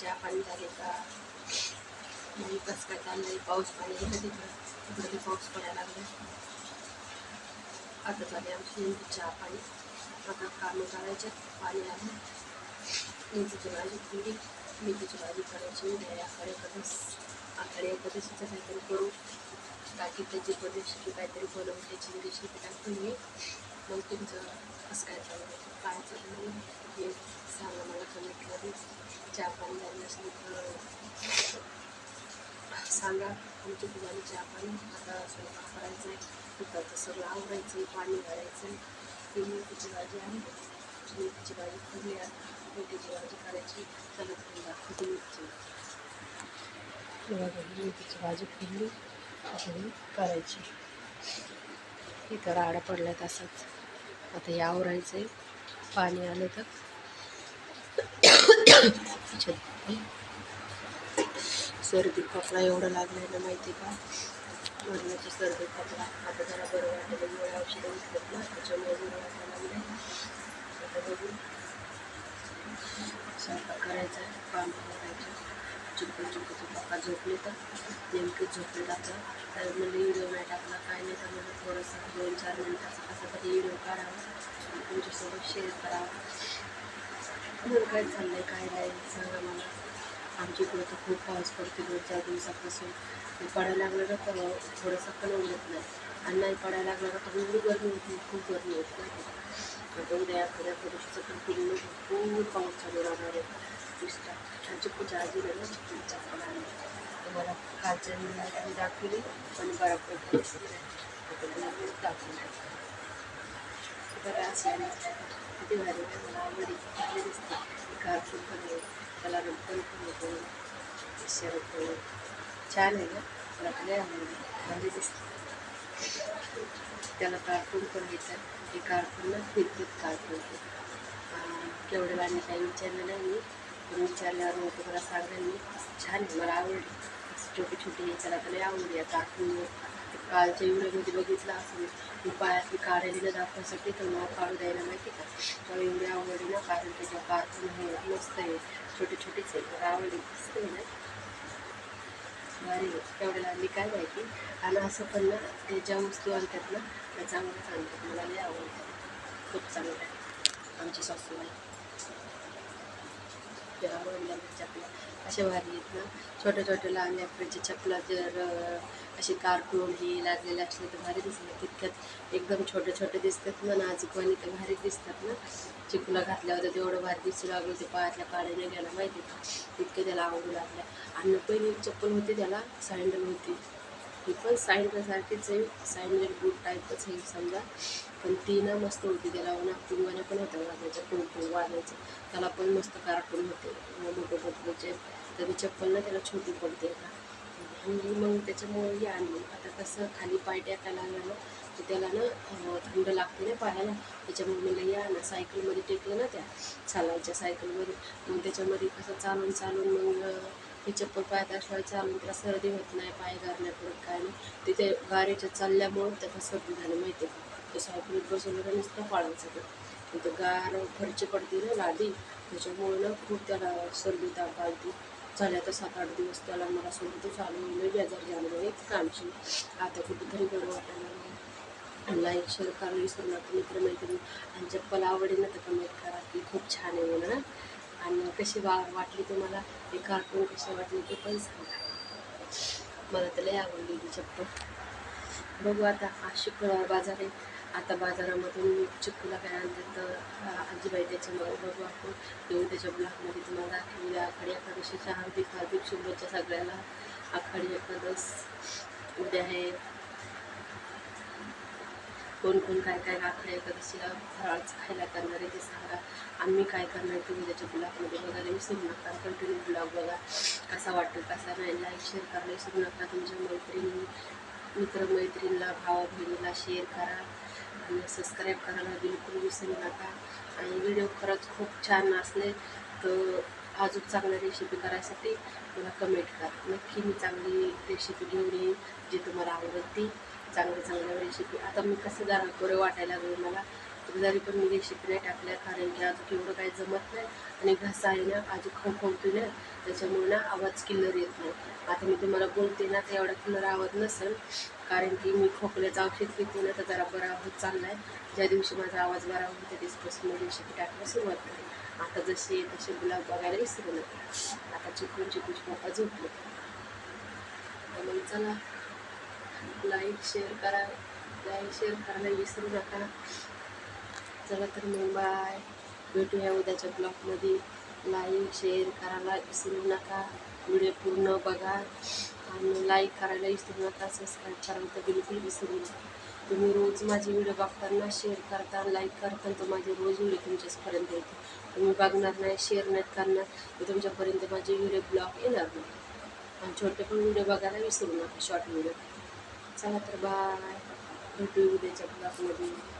चहा पाणी झाले का? मग कसं काय चाललंय? पाऊस पाणी आहे का तिकडे पाऊस पडायला लागला. आता झाले आमची चहा पाणी. आता कामं करायचे. पाणी आलं. मेथीची भाजी केली. मेथीची भाजी करायची. आखाडी एकादशीचं काहीतरी करू. बाकी त्याची एकादशीची काहीतरी बनवू. त्याची रेसिपी टाकून मी. मग तुमचं कसं काय चाललं, काय चाललं हे सांगा मला कमेंटमध्ये. चहा पाणी झाली असेल तर सांगा. आमची झाली चहा पाणी. आता स्वयंपाक करायचं आहे. कुकरचं सगळं आवरायचं आहे. पाणी भरायचं आहे. ही मेथीची भाजी आहे. मेथीची भाजी खाल्ली आहे. मेथीची भाजी करायची. चला तुम्ही दाखवते मेथीची भाजी खाल्ली आणि करायची. इथं राडा पडला तसंच. आता हे आवरायचं आहे. पाणी आलं तर सर्दी खोकला एवढं लागलं ना माहिती का? मरणाची सर्दी खोकला. आता जरा बरं वाटायला गोळ्या औषधं घेतलं ना, त्याच्यामुळे बरं वाटायला लागलं. आता बघून स्वयंपाक करायचा. काम करायचं. चिकूचे पप्पा झोपले तर नेमकेच झोपले. आता तर म्हणजे व्हिडिओ नाही टाकला काय नाही. तर मला थोडंसं 2-4 मिनिटाचा कसा तरी व्हिडिओ काढावा, तुमच्यासोबत शेअर करावा. मग काय चाललं आहे काय नाही सांगा मला. आमच्या इकडं तर खूप पाऊस पडते 2-4 दिवसापासून. पडायला लागलं ना तर थोडंसं पण उघडत नाही. आणि नाही पडायला लागलं ना तर एवढी गरमी होती, खूप गरमी होती. आता उद्या एखाद्या दिवशीचं कंटिन्यू भरपूर पाऊस चालू राहणार आहे. नुसता चिकूच्या आजीला ना चिकूचा पण आली. तुम्हाला कालच्या मी दाखवली पण बरं पडतो दाखवली. बरं असं किती भारी आहे. मला आवडी चांगली दिसते. कार्टून पण आहे. त्याला रंपण पण होतो. शर्ट छान आहे ना. मला लय आवडली. भारी दिसते. त्याला कार्टून पण येतात. हे कार्टून ना फिरतात कार्टून. केवढं गाणी काही विचारलं नाही मी, पण विचारल्यावर मग तुम्हाला सांगेल मी. छान आहे. मला आवडली. छोटी छोटी त्याला तर लय आवडली. आता कालच्या व्हिडिओमध्ये बघितलं असेल मी पायातली काढलेलं दाखवण्यासाठी तो नाव काढू द्यायला माहिती का. तर एवढी आवडली ना, कारण त्याच्या कार्टून हे मस्त आहे. छोटे छोटेच आहे. मला आवडली. मस्त आहे ना, भारी आहे. तेवढ्याला आणली काय माहिती. आणि असं पण ना ते ज्या वस्तू आणतात ना त्या चांगल्याच आणतात. मला लय आवडतात. खूप चांगलं आहे. आमची सासूबाई त्या आवडल्या चपला अशा भारी आहेत ना. छोट्या छोट्या लहान लेकरांच्या चपला जर असे कार्टून हे लागलेले असले तर भारी दिसतात. तितक्यात एकदम छोटे छोटे दिसतात ना, नाजूकवाणी तर भारी दिसतात ना. चिकूला घातल्यावर तर तेवढं भारी दिसू लागलं. ते पायातल्या काड्याने घ्यायला माहिती का, तितके त्याला आवडू लागल्या. आणि पहिली चप्पल होती त्याला सँडल होती. ती पण सँडलसारखीच आहे. सँडल बूट टाईपच आहे समजा. पण ती ना मस्त होती. त्याला नागपुंगाने पण होत्या वाजायच्या, कुंकू वाजायचं. त्याला पण मस्त कार्टून होते मोठे मोठे. तर ती चप्पल ना त्याला छोटी पडते का. आणि मग त्याच्यामुळे ही आणली. आता कसं खाली पाय टाकायला लागला ना तर त्याला ना थंड लागते ना पायाला. त्याच्यामुळे मला या ना सायकलमध्ये टेकलं ना, त्या चालायच्या सायकलमध्ये. मग त्याच्यामध्ये कसं चालून चालून मग ती चप्पल पायात असल्यावर चालून त्याला सर्दी होत नाही. पाय गारण्या पडत काय नाही. तिथे गाडीच्या चालल्यामुळं त्याला सर्दी झाली माहिती आहे का. ते सायकलीत बसवलं नुसतं पाळायचं ते. तिथं गार फरची पडते ना लादी, त्याच्यामुळे ना खूप त्याला सर्दी ताप आली. झाले आता 7-8 दिवस त्याला मला सर्दी चालू होईल. बेजार झालं हेच कामची. आता कुठेतरी बरं वाटायला लागलं. लाईक शेअर करायला विसरू नका मित्रमैत्रिणी. आणि चप्पल आवडली ना तर कमेंट करा की खूप छान आहे म्हणून. आणि कशी वाटली तुम्हाला हे कार्टून, कशी वाटली ते पण सांगा. मला तर लय आवडली ती चप्पल. बघू आता. आज शुक्रवार बाजार आहे. आता बाजारामधून चिकूला काय आणतात तर आजीबाई त्याच्यामुळे बघू आपण. येऊ त्याच्या ब्लॉगमध्ये तुम्हाला दाखवूया. आखाडी एकादशीच्या हार्दिक हार्दिक शुभेच्छा सगळ्याला. आखाडी एकादश उद्या आहे. कोण कोण काय काय आखाडी एकादशीला फराळाचं खायला करणार आहे ते सांगा. आम्ही काय करणार तुम्ही त्याच्या ब्लॉगमध्ये बघायला विसरू नका. कंटिन्यू ब्लॉग बघा. कसा वाटतो कसा नाही. लाईक शेअर करायला विसरू नका. तुमच्या मैत्रिणी मित्रमैत्रिणीला भावा बहिणीला शेअर करा. आणि सबस्क्राईब करायला बिलकुल विसरू नका. आणि व्हिडिओ खरंच खूप छान असले तर अजून चांगल्या रेसिपी करायसाठी मला कमेंट करा. नक्की मी चांगली रेसिपी घेऊन येईन जी तुम्हाला आवडत ती. चांगल्या चांगल्या रेसिपी. आता मी कसं जरा बरं वाटायला लागलं मला, तर जरी पण मी रेसिपी नाही टाकल्या, कारण की अजून एवढं काही जमत नाही आणि घसा आहे ना अजून खोकवतो ना, त्याच्यामुळे ना आवाज क्लिअर येत नाही. आता मी तुम्हाला बोलते ना तर एवढा क्लिअर आवाज नसेल, कारण की मी खोकल्याचं औषध घेते ना तर जरा बरा होत चालला आहे. ज्या दिवशी माझा आवाज बरा होईल त्या दिवशीपासून मी रेसिपी टाकायला सुरुवात करेन. आता जसे आहे तसे ब्लॉग बघायला विसरू नका. आता चिकूची पप्पा झोपले. मग चला, लाईक शेअर करायला विसरू नका. चला तर मग बाय, भेटूया उद्याच्या ब्लॉगमध्ये. लाईक शेअर करायला विसरू नका, व्हिडिओ पूर्ण बघा आणि लाईक करायला विसरू नका, सबस्क्राईब करायला तर बिलकुल विसरू नका. तुम्ही रोज माझे व्हिडिओ बघताना शेअर करता लाईक करता तर माझे रोज व्हिडिओ तुमच्यापर्यंत येते. तुम्ही बघणार नाही, शेअर नाही करणार तर तुमच्यापर्यंत माझे व्हिडिओ ब्लॉग येणार नाही. आणि छोटे पण व्हिडिओ बघायला विसरू नका, शॉर्ट व्हिडिओ. चला तर बाय, भेटू उद्याच्या ब्लॉगमध्ये.